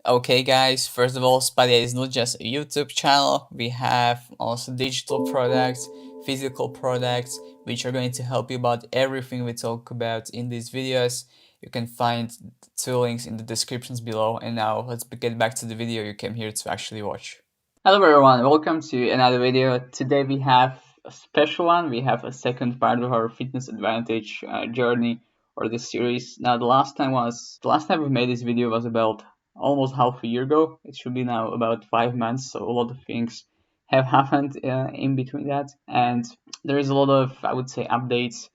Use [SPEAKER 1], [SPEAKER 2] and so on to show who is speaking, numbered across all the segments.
[SPEAKER 1] Okay, guys, first of all, Spadia is not just a YouTube channel. We have also digital products, physical products, which are going to help you about everything we talk about in these videos. You can find two links in the descriptions below. And now let's get back to the video you came here to actually watch.
[SPEAKER 2] Hello everyone, welcome to another video. Today we have a special one. We have a second part of our fitness advantage journey or this series. Now the last time we made this video was about almost half a year ago. It should be now about 5 months, so a lot of things have happened in between that, and there is a lot of, I would say, updates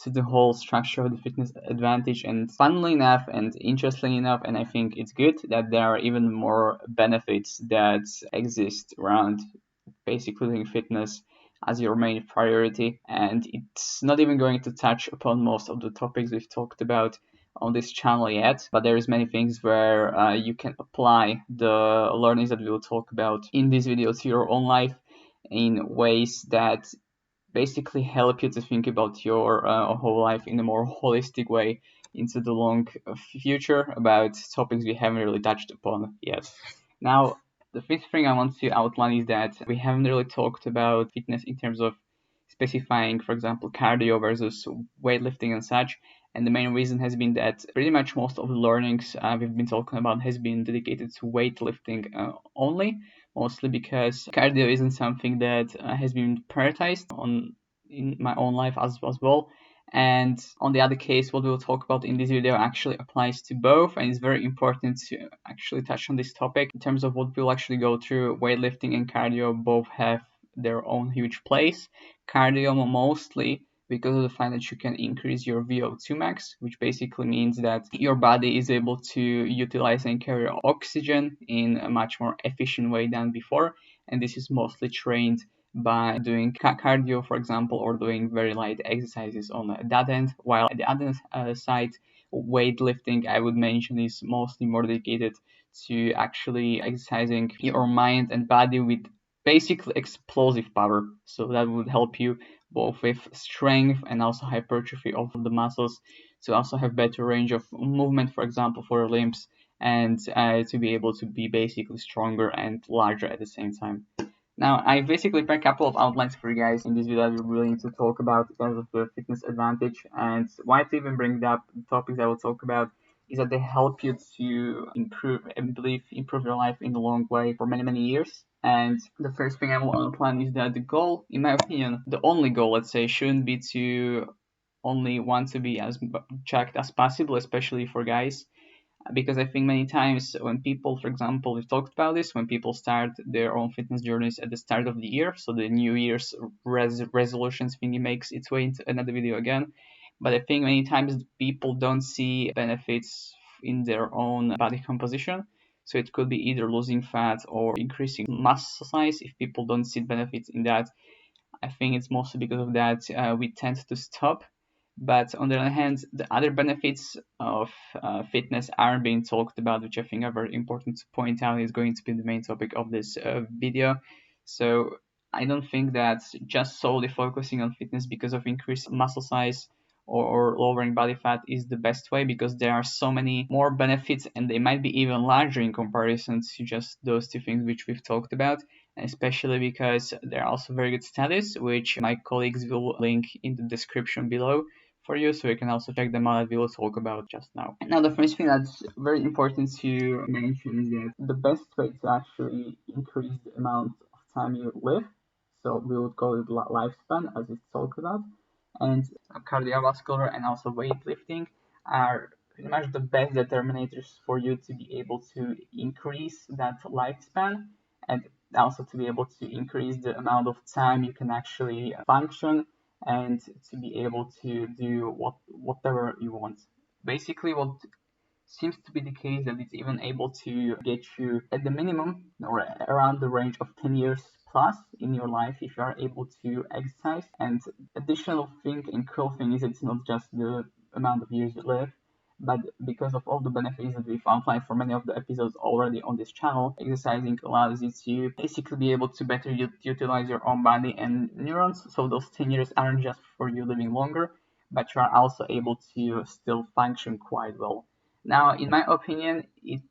[SPEAKER 2] to the whole structure of the fitness advantage. And funnily enough and interestingly enough, and I think it's good that there are even more benefits that exist around basically doing fitness as your main priority, and it's not even going to touch upon most of the topics we've talked about on this channel yet, but there's many things where you can apply the learnings that we will talk about in this video to your own life in ways that basically help you to think about your whole life in a more holistic way into the long future about topics we haven't really touched upon yet. Now, the fifth thing I want to outline is that we haven't really talked about fitness in terms of specifying, for example, cardio versus weightlifting and such. And the main reason has been that pretty much most of the learnings we've been talking about has been dedicated to weightlifting only, mostly because cardio isn't something that has been prioritized on in my own life as well. And on the other case, what we'll talk about in this video actually applies to both, and it's very important to actually touch on this topic in terms of what we'll actually go through. Weightlifting and cardio both have their own huge place. Cardio mostly because of the fact that you can increase your VO2 max, which basically means that your body is able to utilize and carry oxygen in a much more efficient way than before. And this is mostly trained by doing cardio, for example, or doing very light exercises on that end. While at the other side, weightlifting, I would mention, is mostly more dedicated to actually exercising your mind and body with basically explosive power. So that would help you both with strength and also hypertrophy of the muscles to also have better range of movement, for example, for your limbs, and to be able to be basically stronger and larger at the same time. Now, I basically prepared a couple of outlines for you guys in this video that we're willing to talk about in terms of the fitness advantage. And why to even bring up the topics I will talk about is that they help you to improve, I believe, improve your life in the long way for many, many years. And the first thing I want to outline is that the goal, in my opinion, the only goal, let's say, shouldn't be to only want to be as jacked as possible, especially for guys, because I think many times when people, for example, we've talked about this, when people start their own fitness journeys at the start of the year, so the New Year's resolutions thingy makes its way into another video again. But I think many times people don't see benefits in their own body composition. So it could be either losing fat or increasing muscle size. If people don't see benefits in that, I think it's mostly because of that we tend to stop. But on the other hand, the other benefits of fitness aren't being talked about, which I think are very important to point out, is going to be the main topic of this video. So I don't think that just solely focusing on fitness because of increased muscle size or lowering body fat is the best way, because there are so many more benefits and they might be even larger in comparison to just those two things which we've talked about, especially because there are also very good studies which my colleagues will link in the description below for you, so you can also check them out that we will talk about just now. Now, the first thing that's very important to mention is that the best way to actually increase the amount of time you live, so we would call it lifespan as it's talked about, and cardiovascular and also weightlifting are pretty much the best determinators for you to be able to increase that lifespan and also to be able to increase the amount of time you can actually function and to be able to do whatever you want. Basically, what seems to be the case that it's even able to get you at the minimum or around the range of 10 years plus in your life if you are able to exercise. And additional thing and cool thing is it's not just the amount of years you live, but because of all the benefits that we've outlined for many of the episodes already on this channel, exercising allows you to basically be able to better utilize your own body and neurons. So those 10 years aren't just for you living longer, but you are also able to still function quite well. Now, in my opinion, it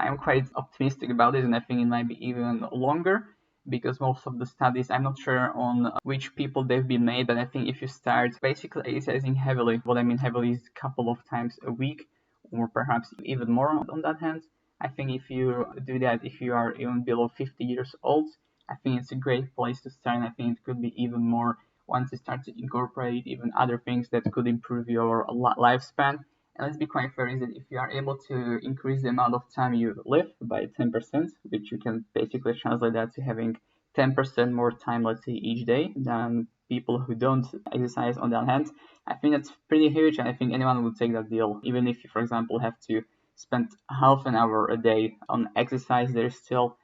[SPEAKER 2] I'm quite optimistic about it, and I think it might be even longer because most of the studies, I'm not sure on which people they've been made, but I think if you start basically exercising heavily, what I mean heavily is a couple of times a week, or perhaps even more on that hand. I think if you do that, if you are even below 50 years old, I think it's a great place to start. And I think it could be even more once you start to incorporate even other things that could improve your lifespan. And let's be quite fair, is that if you are able to increase the amount of time you live by 10%, which you can basically translate that to having 10% more time, let's say, each day than people who don't exercise on the other hand, I think that's pretty huge, and I think anyone would take that deal. Even if you, for example, have to spend half an hour a day on exercise, there's still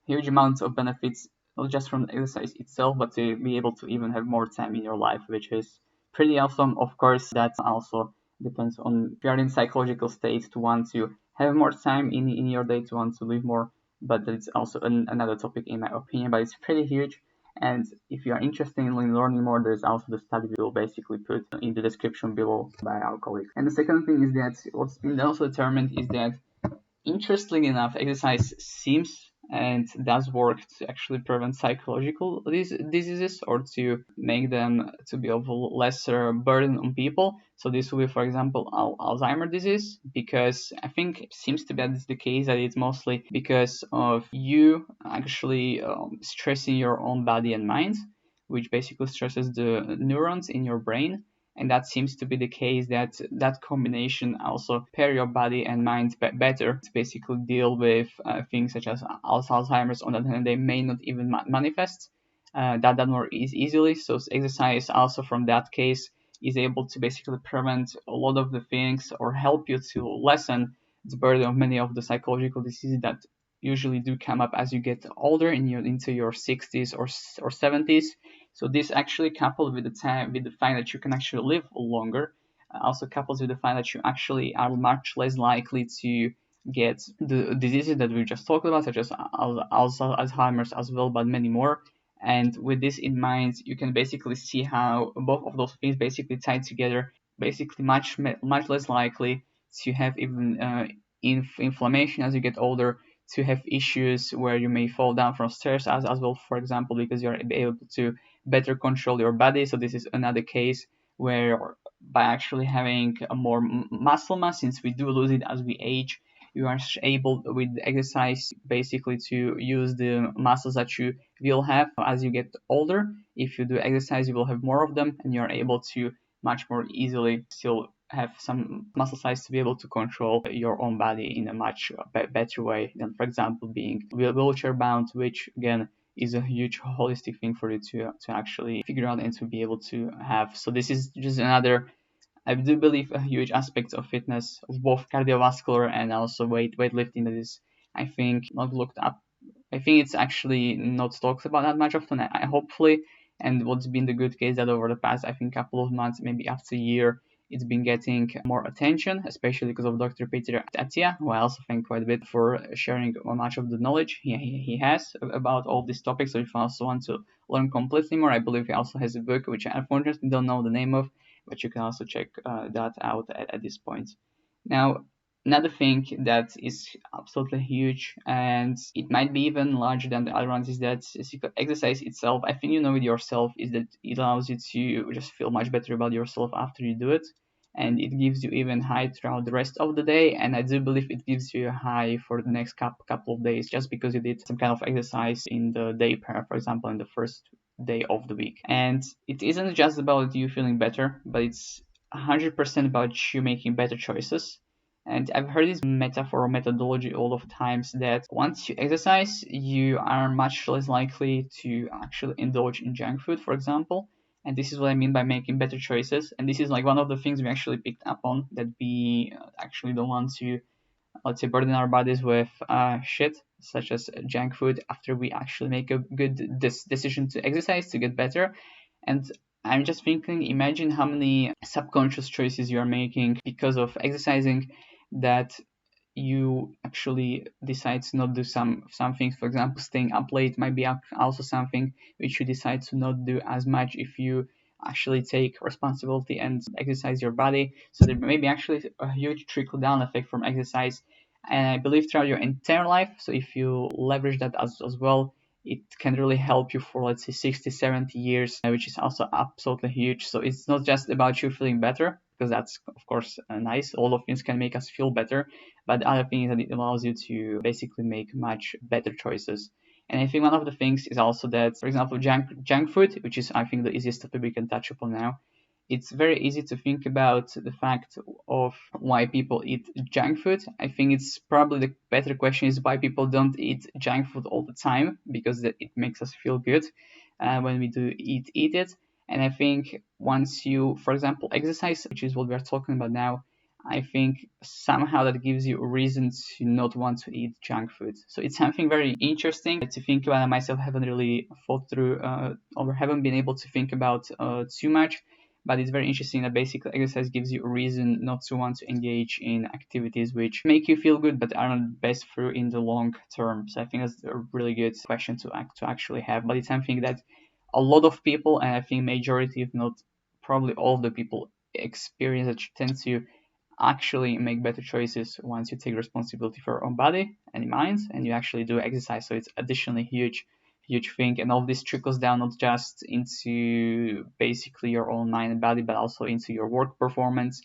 [SPEAKER 2] huge amounts of benefits, not just from the exercise itself, but to be able to even have more time in your life, which is pretty awesome. Of course, that also depends on if you are in psychological state to want to have more time in your day, to want to live more. But that's also another topic in my opinion, but it's pretty huge. And if you are interested in learning more, there's also the study we will basically put in the description below by our colleague. And the second thing is that what's been also determined is that, interestingly enough, exercise seems and does work to actually prevent psychological diseases, or to make them to be of lesser burden on people. So this will be, for example, Alzheimer's disease, because I think it seems to be that it's the case that it's mostly because of you actually stressing your own body and mind, which basically stresses the neurons in your brain. And that seems to be the case, that that combination also pair your body and mind better to basically deal with things such as Alzheimer's, on the other hand they may not even manifest that more easily. So exercise also from that case is able to basically prevent a lot of the things, or help you to lessen the burden of many of the psychological diseases that usually do come up as you get older into your 60s or 70s. So this actually coupled with the fact that you can actually live longer, also couples with the fact that you actually are much less likely to get the diseases that we just talked about, such as Alzheimer's as well, but many more. And with this in mind, you can basically see how both of those things basically tied together, basically much less likely to have even inflammation as you get older, to have issues where you may fall down from stairs as well, for example, because you're able to better control your body. So this is another case where by actually having a more muscle mass, since we do lose it as we age, you are able with exercise basically to use the muscles that you will have as you get older. If you do exercise, you will have more of them, and you're able to much more easily still have some muscle size to be able to control your own body in a much better way than, for example, being wheelchair bound, which again is a huge holistic thing for you to actually figure out and to be able to have. So this is just another, I do believe, a huge aspect of fitness, of both cardiovascular and also weightlifting, that is, I think, not looked up. I think it's actually not talked about that much often, hopefully. And what's been the good case that over the past, I think, couple of months, maybe after a year, it's been getting more attention, especially because of Dr. Peter Attia, who I also thank quite a bit for sharing much of the knowledge he has about all these topics. So if you also want to learn completely more, I believe he also has a book, which I unfortunately don't know the name of, but you can also check that out at this point. Now, another thing that is absolutely huge, and it might be even larger than the other ones, is that exercise itself, I think you know it yourself, is that it allows you to just feel much better about yourself after you do it. And it gives you even high throughout the rest of the day. And I do believe it gives you a high for the next couple of days, just because you did some kind of exercise in the day, for example, in the first day of the week. And it isn't just about you feeling better, but it's 100% about you making better choices. And I've heard this metaphor or methodology all of times, that once you exercise, you are much less likely to actually indulge in junk food, for example. And this is what I mean by making better choices. And this is like one of the things we actually picked up on, that we actually don't want to, let's say, burden our bodies with shit such as junk food after we actually make a good decision to exercise to get better. And I'm just thinking, imagine how many subconscious choices you are making because of exercising, that you actually decide to not do some things. For example, staying up late might be also something which you decide to not do as much if you actually take responsibility and exercise your body. So there may be actually a huge trickle down effect from exercise, and I believe throughout your entire life. So if you leverage that as well, it can really help you for, let's say, 60, 70 years, which is also absolutely huge. So it's not just about you feeling better, because that's, of course, nice. All of things can make us feel better. But the other thing is that it allows you to basically make much better choices. And I think one of the things is also that, for example, junk food, which is, I think, the easiest topic we can touch upon now. It's very easy to think about the fact of why people eat junk food. I think it's probably the better question is why people don't eat junk food all the time, because it makes us feel good when we do eat it. And I think once you, for example, exercise, which is what we're talking about now, I think somehow that gives you a reason to not want to eat junk food. So it's something very interesting to think about. I myself haven't really thought through or haven't been able to think about too much. But it's very interesting that basically exercise gives you a reason not to want to engage in activities which make you feel good but aren't best for you in the long term. So I think that's a really good question to actually have. But it's something that a lot of people, and I think majority, if not probably all of the people, experience that tend to actually make better choices once you take responsibility for your own body and mind and you actually do exercise. So it's additionally huge thing, and all this trickles down not just into basically your own mind and body but also into your work performance,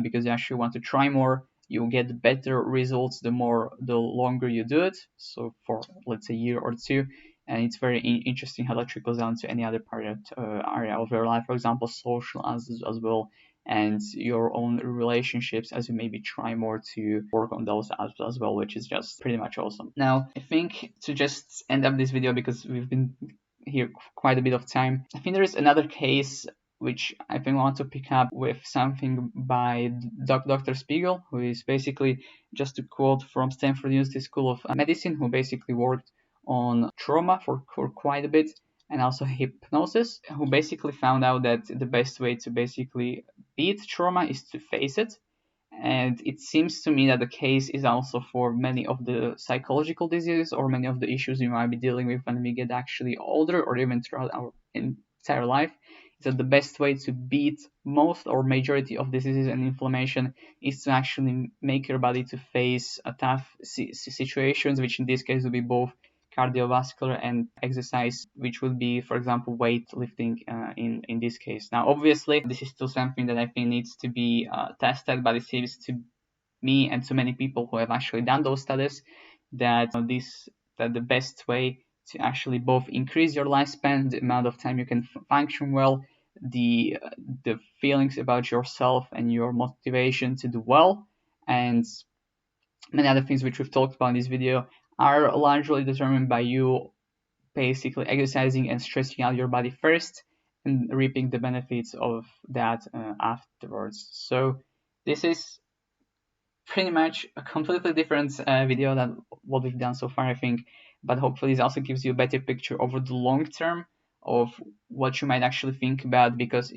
[SPEAKER 2] because you actually want to try more, you get better results the longer you do it, so for, let's say, a year or two. And it's very interesting how that trickles down to any other area of your life, for example, social as well, and your own relationships, as you maybe try more to work on those as well, which is just pretty much awesome. Now, I think to just end up this video, because we've been here quite a bit of time, I think there is another case which I think I want to pick up with something by Dr. Spiegel, who is basically, just to quote from Stanford University School of Medicine, who basically worked on trauma for quite a bit, and also hypnosis, who basically found out that the best way to basically beat trauma is to face it. And it seems to me that the case is also for many of the psychological diseases or many of the issues we might be dealing with when we get actually older or even throughout our entire life. Is that the best way to beat most or majority of diseases and inflammation is to actually make your body to face a tough situations, which in this case will be both cardiovascular and exercise, which would be, for example, weightlifting in this case. Now, obviously, this is still something that I think needs to be tested, but it seems to me and to many people who have actually done those studies that that the best way to actually both increase your lifespan, the amount of time you can function well, the feelings about yourself and your motivation to do well, and many other things which we've talked about in this video, are largely determined by you basically exercising and stretching out your body first and reaping the benefits of that afterwards. So this is pretty much a completely different video than what we've done so far, I think, but hopefully this also gives you a better picture over the long term of what you might actually think about, because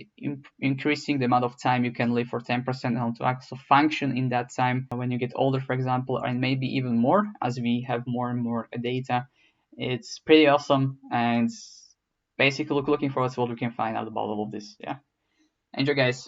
[SPEAKER 2] increasing the amount of time you can live for 10% and to actually function in that time when you get older, for example, and maybe even more as we have more and more data, it's pretty awesome. And basically looking forward to what we can find out about all of this. Yeah, enjoy, guys.